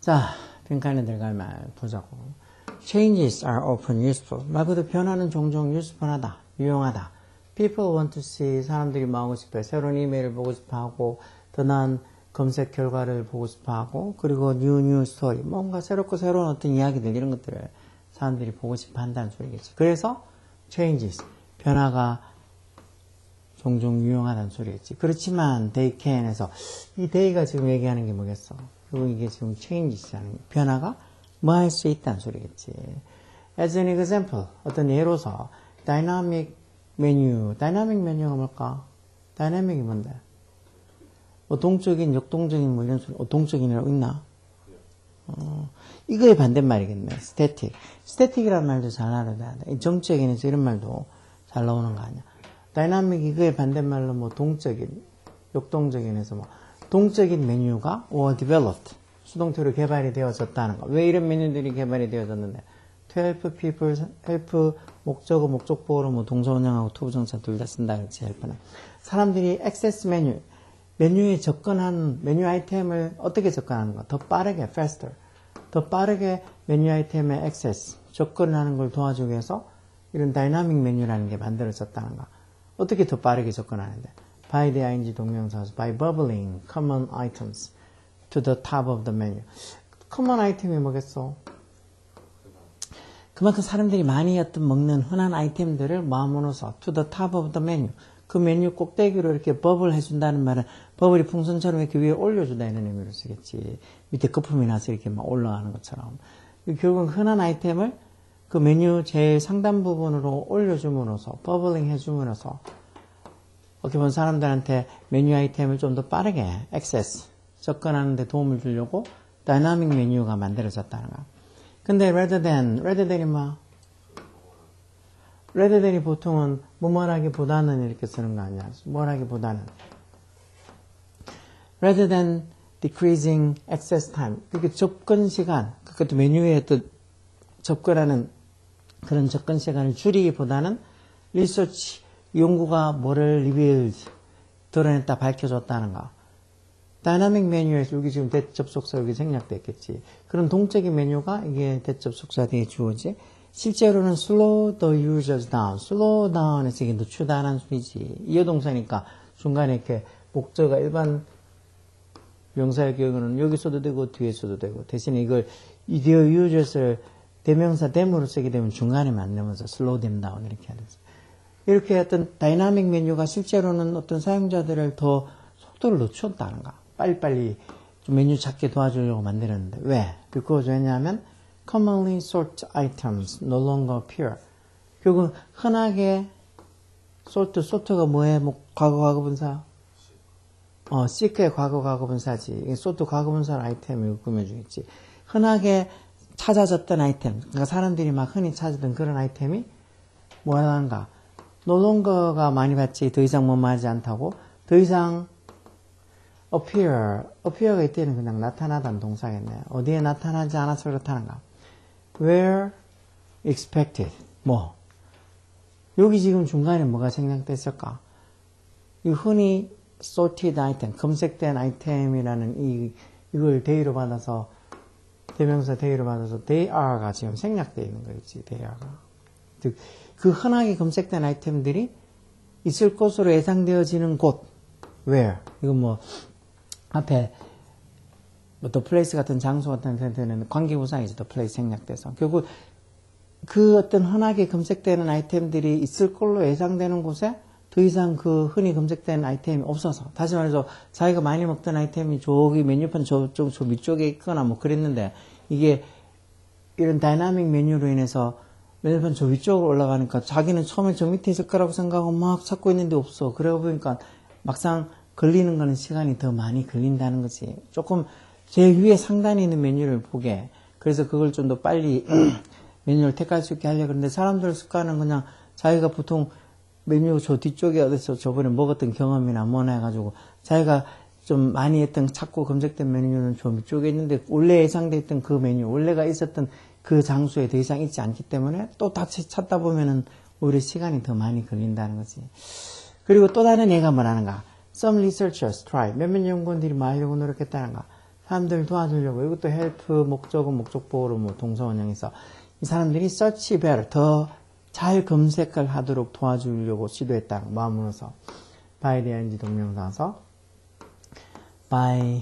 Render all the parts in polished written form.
자, 빈칸에 들어갈 말 보자고. Changes are often useful. 말 그대로 변화는 종종 useful하다, 유용하다. People want to see, 사람들이 뭐 하고 싶어요? 새로운 이메일을 보고 싶어 하고, 더 나은 검색 결과를 보고 싶어 하고, 그리고 new story, 뭔가 새롭고 새로운 어떤 이야기들, 이런 것들을 사람들이 보고 싶어 한다는 소리겠지. 그래서 changes, 변화가 종종 유용하다는 소리겠지. 그렇지만 they can에서 이 they가 지금 얘기하는 게 뭐겠어? 그리고 이게 지금 changes라는 변화가 뭐 할 수 있다는 소리겠지. As an example, 어떤 예로서 dynamic 메뉴가 뭘까? 다이나믹이 뭔데? 동적인, 역동적인 뭐 이런 소리, 동적인이라고 있나? 이거의 반대말이겠네. static이라는 말도 잘 알아야 돼. 정적인에서 이런 말도 잘 나오는 거 아니야. 다이나믹 이거의 반대말로 뭐 동적인, 역동적인에서 뭐 동적인 메뉴가 or developed, 수동태로 개발이 되어졌다는 거. 왜 이런 메뉴들이 개발이 되어졌는데? to help people, help 목적어, 목적보호로 뭐 동사원형하고 투부정사 둘 다 쓴다 그렇지, help는. 사람들이 access 메뉴에 접근한 메뉴 아이템을 어떻게 접근하는 거? 더 빠르게, faster. 더 빠르게 메뉴 아이템에 access, 접근하는 걸 도와주기 위해서 이런 다이나믹 메뉴라는 게 만들어졌다는 거. 어떻게 더 빠르게 접근하는데? by the ing 동명사에서 by bubbling common items to the top of the menu. common item이 뭐겠어? 그만큼 사람들이 많이 어떤 먹는 흔한 아이템들을 모아놓아서 to the top of the menu. 그 메뉴 꼭대기로 이렇게 버블 해준다는 말은 버블이 풍선처럼 이렇게 위에 올려준다 이런 의미로 쓰겠지. 밑에 거품이 나서 이렇게 막 올라가는 것처럼. 결국은 흔한 아이템을 그 메뉴 제일 상단 부분으로 올려줌으로써 버블링 해줌으로써 어떻게 보면 사람들한테 메뉴 아이템을 좀 더 빠르게 액세스, 접근하는 데 도움을 주려고 다이나믹 메뉴가 만들어졌다는 거야. 근데 rather than이 뭐? rather than이 보통은 뭐라기보다는 이렇게 쓰는 거 아니야. 뭐라기보다는. rather than decreasing access time. 그게 접근 시간, 그것도 메뉴에 또 접근하는 그런 접근 시간을 줄이기보다는 리서치, 연구가 뭐를 revealed, 드러냈다, 밝혀줬다는 거. 다이나믹 메뉴에서 여기 지금 대접속사 여기 생략돼 있겠지. 그런 동적인 메뉴가 이게 대접속사 뒤에 주어지. 실제로는 slow the users down. slow down에서 이게 늦추다라는 소리지. 이어동사니까 중간에 이렇게 목적어가 일반 명사의 경우는 여기 써도 되고 뒤에 써도 되고 대신에 이걸 the users를 대명사 them으로 쓰게 되면 중간에만 안 넣으면서 slow them down 이렇게 하는 거죠. 이렇게 어떤 다이나믹 메뉴가 실제로는 어떤 사용자들을 더 속도를 늦췄다는가. 빨리빨리 좀 메뉴 찾게 도와주려고 만들었는데. 왜? because 왜냐하면 commonly sort items no longer appear. 결국은 흔하게 sort가 뭐에? 뭐 과거 분사? seek의 과거 분사지. sort 과거 분사 아이템을 꾸며주겠지. 흔하게 찾아졌던 아이템. 그러니까 사람들이 막 흔히 찾았던 그런 아이템이 뭐라는가? no longer가 많이 받지 더 이상 뭐하지 않다고. 더 이상 appear가 이때는 그냥 나타나다는 동사겠네. 어디에 나타나지 않아서 그렇다는가. where expected. 뭐 여기 지금 중간에 뭐가 생략됐을까? 이 흔히 sorted item, 검색된 아이템이라는 이걸 they로 받아서 대명사 they로 받아서 they are가 지금 생략되어 있는 거겠지. they are가. 즉 그 흔하게 검색된 아이템들이 있을 것으로 예상되어지는 곳. where. 이건 뭐 앞에 뭐 the place 같은 장소 같은 데는 관계부사이지 the place 생략돼서 결국 그 어떤 흔하게 검색되는 아이템들이 있을 걸로 예상되는 곳에 더 이상 그 흔히 검색되는 아이템이 없어서 다시 말해서 자기가 많이 먹던 아이템이 저기 메뉴판 저 위쪽에 있거나 뭐 그랬는데 이게 이런 다이나믹 메뉴로 인해서 메뉴판 저 위쪽으로 올라가니까 자기는 처음에 저 밑에 있을 거라고 생각하고 막 찾고 있는데 없어. 그러고 보니까 막상 걸리는 거는 시간이 더 많이 걸린다는 거지. 조금 제일 위에 상단에 있는 메뉴를 보게. 그래서 그걸 좀 더 빨리 메뉴를 택할 수 있게 하려고 그러는데 사람들 습관은 그냥 자기가 보통 메뉴 저 뒤쪽에 어디서 저번에 먹었던 경험이나 뭐나 해가지고 자기가 좀 많이 했던 찾고 검색된 메뉴는 저 위쪽에 있는데 원래 예상돼 있던 그 메뉴, 원래가 있었던 그 장소에 더 이상 있지 않기 때문에 또 다시 찾다 보면은 오히려 시간이 더 많이 걸린다는 거지. 그리고 또 다른 얘가 뭐라는가? Some researchers try. 몇몇 연구원들이 뭐 하려고 노력했다는가? 사람들 도와주려고. 이것도 help 목적은 목적보호로 뭐 동사원형에서 이 사람들이 search better 더 잘 검색을 하도록 도와주려고 시도했다는 마음으로서 by the ing 동명사서 by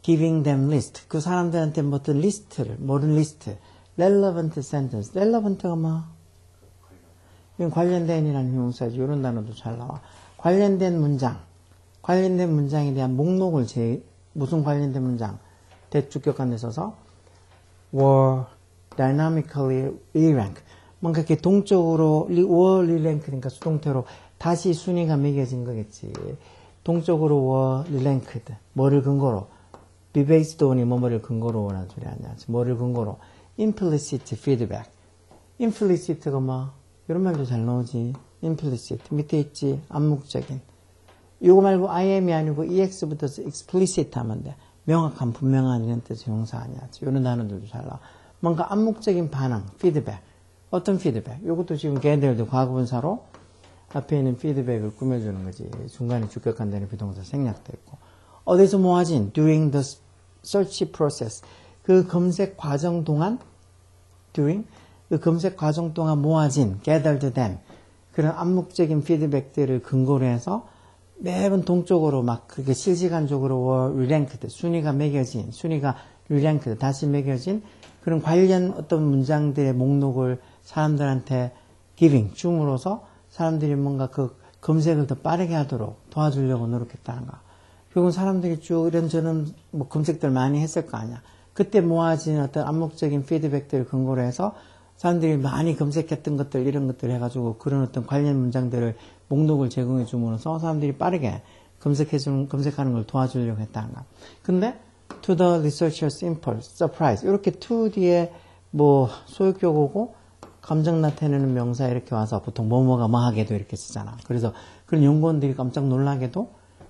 giving them list 그 사람들한테 어떤 리스트를 모든 리스트 relevant sentence relevant가 뭐 이건 관련된이라는 형용사지 이런 단어도 잘 나와 관련된 문장에 대한 목록을 무슨 관련된 문장 대주격관에 써서 were dynamically re-ranked 뭔가 이렇게 동적으로 were re-ranked 그러니까 수동태로 다시 순위가 매겨진 거겠지. 동적으로 were re-ranked 뭐를 근거로 be based on이 뭐를 근거로 라는 소리 아니야. 뭐를 근거로 implicit feedback implicit가 뭐 이런 말도 잘 나오지. implicit 밑에 있지 암묵적인 이거 말고 I am이 아니고 ex부터 explicit 하면 돼. 명확한 분명한 이런 뜻의 용사 아니야. 이런 단어들도 잘 나와. 뭔가 암묵적인 반응 feedback 어떤 피드백? 이것도 지금 걔들도 과거분사로 앞에 있는 피드백을 꾸며주는 거지. 중간에 주격한다는 비동사 생략도 있고. 어디서 모아진? During the search process. 그 검색 과정 동안 during 그 검색 과정 동안 모아진 gathered them 그런 암묵적인 피드백들을 근거로 해서 매번 동쪽으로 막 그게 실시간적으로 were re-ranked 순위가 매겨진 순위가 re-ranked 다시 매겨진 그런 관련 어떤 문장들의 목록을 사람들한테 giving, 줌으로써 사람들이 뭔가 그 검색을 더 빠르게 하도록 도와주려고 노력했다는 거. 결국은 사람들이 쭉 이런저런 뭐 검색들 많이 했을 거 아니야. 그때 모아진 어떤 암묵적인 피드백들을 근거로 해서 사람들이 많이 검색했던 것들, 이런 것들 해가지고 그런 어떤 관련 문장들을 목록을 제공해 줌으로써 사람들이 빠르게 검색하는 걸 도와주려고 했다는 거. 근데 to the researcher's impulse, surprise 이렇게 to 뒤에 뭐 소유격 오고 감정 나타내는 명사 이렇게 와서 보통 뭐뭐가 뭐하게도 이렇게 쓰잖아. 그래서 그런 연구원들이 깜짝 놀라게도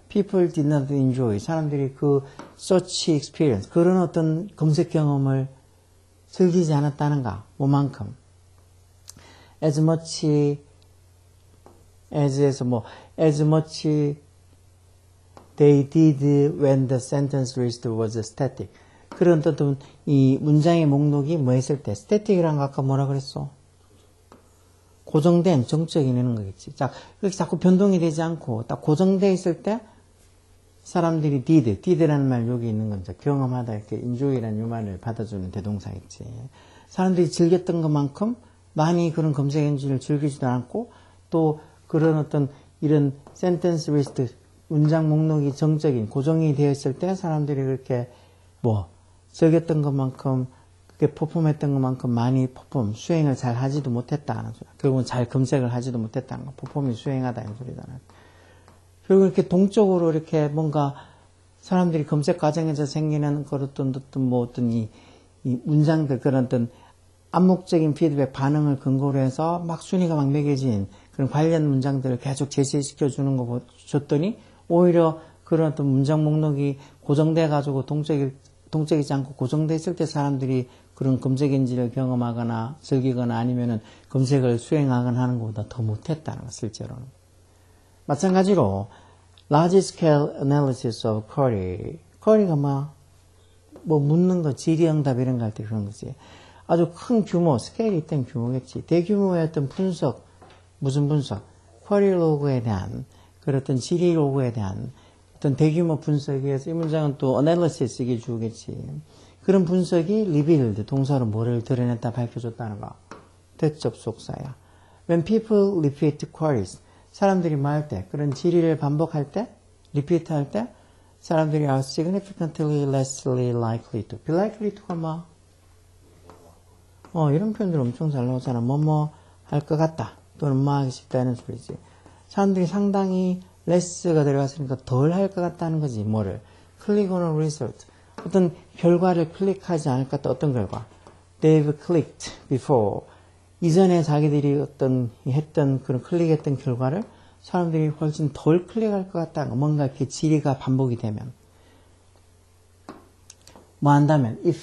people did not enjoy 사람들이 그 search experience 그런 어떤 검색 경험을 즐기지 않았다는가. 뭐만큼 as much as에서 뭐 as much they did when the sentence list was static 그런 어떤 이 문장의 목록이 뭐 했을 때 static이란 거 아까 뭐라 그랬어? 고정된 정적인 이런 거겠지. 자, 그렇게 자꾸 변동이 되지 않고 딱 고정되어 있을 때 사람들이 did라는 말 여기 있는 건 경험하다 이렇게 enjoy라는 요 말을 받아주는 대동사겠지. 사람들이 즐겼던 것만큼 많이 그런 검색 엔진을 즐기지도 않고 또 그런 어떤 이런 sentence list 문장 목록이 정적인 고정이 되어 있을 때 사람들이 그렇게 뭐 즐겼던 것만큼 그게 퍼폼했던 것만큼 많이 수행을 잘 하지도 못했다는 소리야. 결국은 잘 검색을 하지도 못했다는 거. 퍼폼이 수행하다는 소리잖아요. 결국 이렇게 동적으로 이렇게 뭔가 사람들이 검색 과정에서 생기는 어떤 이 문장들 그런 어떤 암묵적인 피드백 반응을 근거로 해서 막 순위가 막 매겨진 그런 관련 문장들을 계속 제시시켜 주는 거 줬더니 오히려 그런 어떤 문장 목록이 고정돼 가지고 동적이지 않고 고정돼 있을 때 사람들이 그런 검색 엔진을 경험하거나 즐기거나 아니면은 검색을 수행하거나 하는 것보다 더 못했다는 거, 실제로는. 마찬가지로, large scale analysis of query. query가 뭐 묻는 거, 질의응답 이런 거 할 때 그런 거지. 아주 큰 규모, 스케일이 있던 규모겠지. 대규모의 어떤 분석, 무슨 분석? query 로그에 대한, 그런 어떤 질의 로그에 대한 어떤 대규모 분석에 의해서 이 문장은 또 analysis 이게 주겠지. 그런 분석이 revealed 동사로 뭐를 드러냈다 밝혀줬다는 거. 대접속사야. When people repeat queries 사람들이 말할 때 그런 질의를 반복할 때 repeat 할 때 사람들이 are significantly less likely to be likely to가 뭐 이런 표현들 엄청 잘 나오잖아. 뭐뭐 할 것 같다 또는 뭐 하기 쉽다 이런 소리지. 사람들이 상당히 less가 들어갔으니까 덜 할 것 같다는 거지. 뭐를 click on a result 어떤 결과를 클릭하지 않을 것 같다. 어떤 결과? They've clicked before. 이전에 자기들이 했던 그런 클릭했던 결과를 사람들이 훨씬 덜 클릭할 것 같다. 뭔가 이렇게 질의가 반복이 되면. 뭐 한다면, if.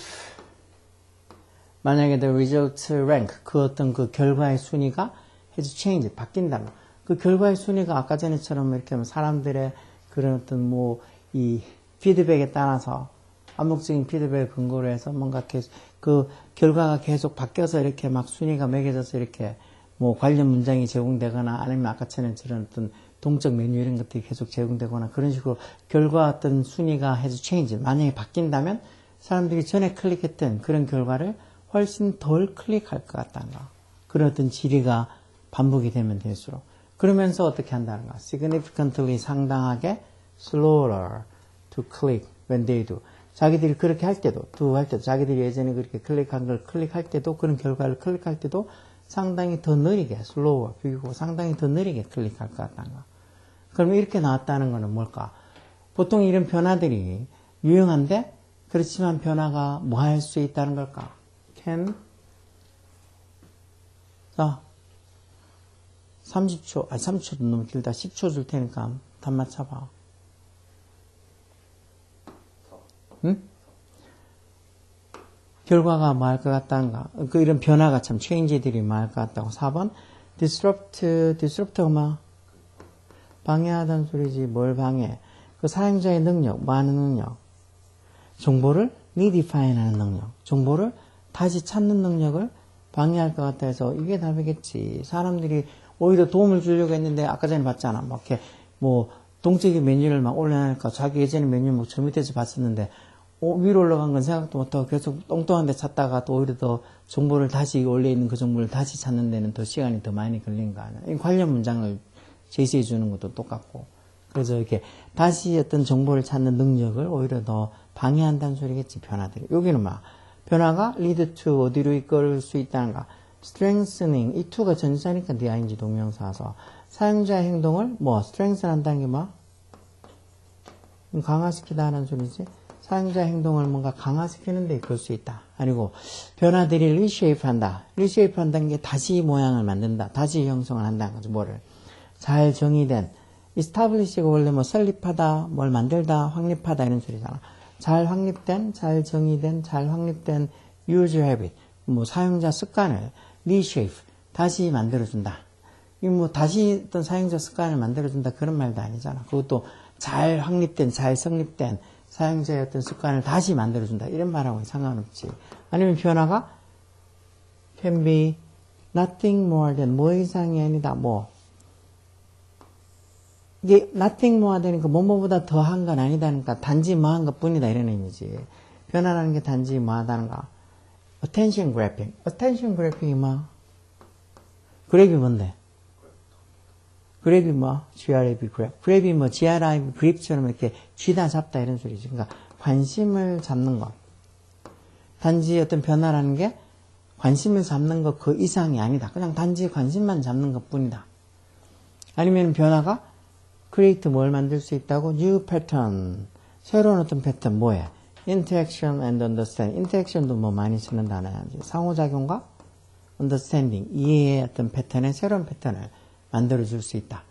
만약에 the result rank, 그 어떤 그 결과의 순위가 has changed, 바뀐다면. 그 결과의 순위가 아까 전에처럼 이렇게 하면 사람들의 그런 어떤 이 피드백에 따라서 암묵적인 피드백을 근거로 해서 뭔가 계속 그 결과가 계속 바뀌어서 이렇게 막 순위가 매겨져서 이렇게 뭐 관련 문장이 제공되거나 아니면 아까처럼 저런 어떤 동적 메뉴 이런 것들이 계속 제공되거나 그런 식으로 결과 어떤 순위가 해서 체인지 만약에 바뀐다면 사람들이 전에 클릭했던 그런 결과를 훨씬 덜 클릭할 것 같다는가. 그런 어떤 지리가 반복이 되면 될수록. 그러면서 어떻게 한다는가. significantly 상당하게 slower to click when they do. 자기들이 그렇게 할 때도, do 할 때도, 자기들이 예전에 그렇게 클릭한 걸 클릭할 때도, 그런 결과를 클릭할 때도 상당히 더 느리게, slower, 비교고 상당히 더 느리게 클릭할 것 같다는가. 그러면 이렇게 나왔다는 것은 뭘까? 보통 이런 변화들이 유용한데, 그렇지만 변화가 뭐 할 수 있다는 걸까? can, 자, 30초, 30초도 너무 길다. 10초 줄 테니까 답 맞춰봐. 응? 결과가 뭐 할 것 같다는가? 그 이런 변화가 참 체인지들이 뭐 할 것 같다고. 4번 disrupt가 뭐? 방해하다는 소리지. 뭘 방해? 그 사용자의 능력, 뭐 하는 능력? 정보를 redefine 하는 능력. 정보를 다시 찾는 능력을 방해할 것 같아 해서 이게 답이겠지. 사람들이 오히려 도움을 주려고 했는데 아까 전에 봤잖아. 막 이렇게 뭐 동적인 메뉴를 막 올려놓으니까 자기 예전에 메뉴 뭐 저 밑에서 봤었는데 위로 올라간 건 생각도 못하고 계속 똥똥한 데 찾다가 또 오히려 더 정보를 다시 올려있는 그 정보를 다시 찾는 데는 더 시간이 더 많이 걸린 거 아니야. 관련 문장을 제시해 주는 것도 똑같고. 그래서 이렇게 다시 어떤 정보를 찾는 능력을 오히려 더 방해한다는 소리겠지, 변화들이. 여기는 막 변화가 lead to 어디로 이끌 수 있다는가. strengthening, 이 to가 전치사니까 ing 동명사서 사용자의 행동을 뭐 strengthen 한다는 게 뭐? 강화시키다 하는 소리지. 사용자 행동을 뭔가 강화시키는 데 이끌 수 있다. 아니고 변화들이 reshape 한다. reshape 한다는 게 다시 모양을 만든다. 다시 형성을 한다는 거죠. 뭐를. 잘 정의된 establish가 원래 뭐 설립하다, 뭘 만들다, 확립하다 이런 소리잖아. 잘 확립된, 잘 정의된, 잘 확립된 user habit, 뭐 사용자 습관을 reshape, 다시 만들어준다. 이 뭐 다시 어떤 사용자 습관을 만들어준다 그런 말도 아니잖아. 그것도 잘 확립된, 잘 성립된 사용자의 어떤 습관을 다시 만들어준다. 이런 말하고는 상관없지. 아니면 변화가 can be nothing more than 뭐 이상이 아니다. 뭐 이게 nothing more 되니까 뭐뭐보다 더한 건 아니다니까 단지 뭐한 것 뿐이다 이런 의미지. 변화라는 게 단지 뭐하다는가. attention grabbing. attention grabbing이 뭐? 그랩이 뭔데? 그랩이 뭐? grab, grab. 그랩이 뭐 grab, grip처럼 이렇게 쥐다 잡다 이런 소리지. 그러니까 관심을 잡는 것. 단지 어떤 변화라는 게 관심을 잡는 것 그 이상이 아니다. 그냥 단지 관심만 잡는 것 뿐이다. 아니면 변화가 create 뭘 만들 수 있다고? new pattern. 새로운 어떤 패턴 뭐해? interaction and understand. interaction도 뭐 많이 쓰는 단어야. 상호작용과 understanding. 이해의 어떤 패턴의 새로운 패턴을 만들어줄 수 있다.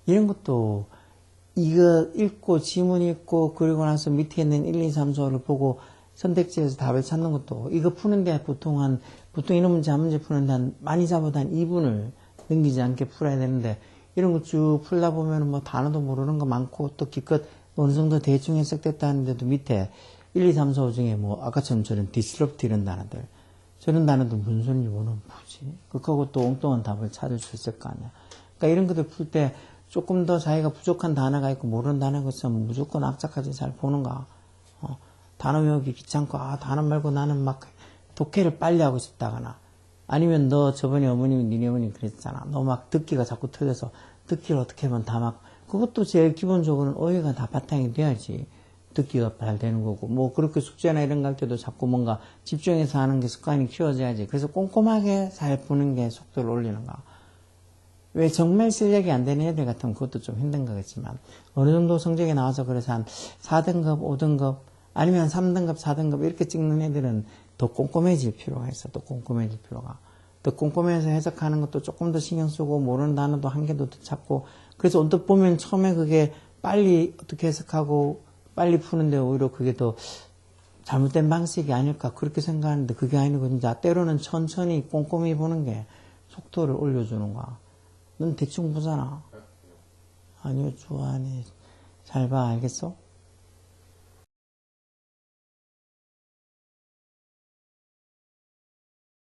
이런 것도 이거 읽고 지문 읽고 그리고 나서 밑에 있는 1, 2, 3, 4를 보고 선택지에서 답을 찾는 것도 이거 푸는데 보통 이런 문제 한 문제 푸는데 한 많이 잡아도 한 2분을 넘기지 않게 풀어야 되는데 이런 거 쭉 풀다 보면 뭐 단어도 모르는 거 많고 또 기껏 어느 정도 대충 해석됐다 하는데도 밑에 1, 2, 3, 4 중에 뭐 아까처럼 저런 disrupt 이런 단어들 저런 단어도 무슨 소리인지 모르면 푸지. 그거하고 또 엉뚱한 답을 찾을 수 있을 거 아니야. 그러니까 이런 것들 풀 때 조금 더 자기가 부족한 단어가 있고 모르는 단어가 있으면 무조건 악착같이 잘 보는가. 단어 외우기 귀찮고 단어 말고 나는 막 독해를 빨리 하고 싶다거나 아니면 너 저번에 어머님이 니네 어머님 그랬잖아. 너 막 듣기가 자꾸 틀려서 듣기를 어떻게 하면 다 막 그것도 제일 기본적으로는 어휘가 다 바탕이 돼야지 듣기가 잘 되는 거고 뭐 그렇게 숙제나 이런 거 할 때도 자꾸 뭔가 집중해서 하는 게 습관이 키워져야지. 그래서 꼼꼼하게 잘 보는 게 속도를 올리는 거. 왜 정말 실력이 안 되는 애들 같으면 그것도 좀 힘든 거겠지만 어느 정도 성적이 나와서 그래서 한 4등급, 5등급 아니면 3등급, 4등급 이렇게 찍는 애들은 더 꼼꼼해질 필요가 있어. 더 꼼꼼해질 필요가. 더 꼼꼼해서 해석하는 것도 조금 더 신경 쓰고 모르는 단어도 한 개도 더 찾고 그래서 언뜻 보면 처음에 그게 빨리 어떻게 해석하고 빨리 푸는데 오히려 그게 더 잘못된 방식이 아닐까 그렇게 생각하는데 그게 아니고 진짜 때로는 천천히 꼼꼼히 보는 게 속도를 올려주는 거야. 넌 대충 보잖아. 아니요, 좋아하네. 잘 봐, 알겠어?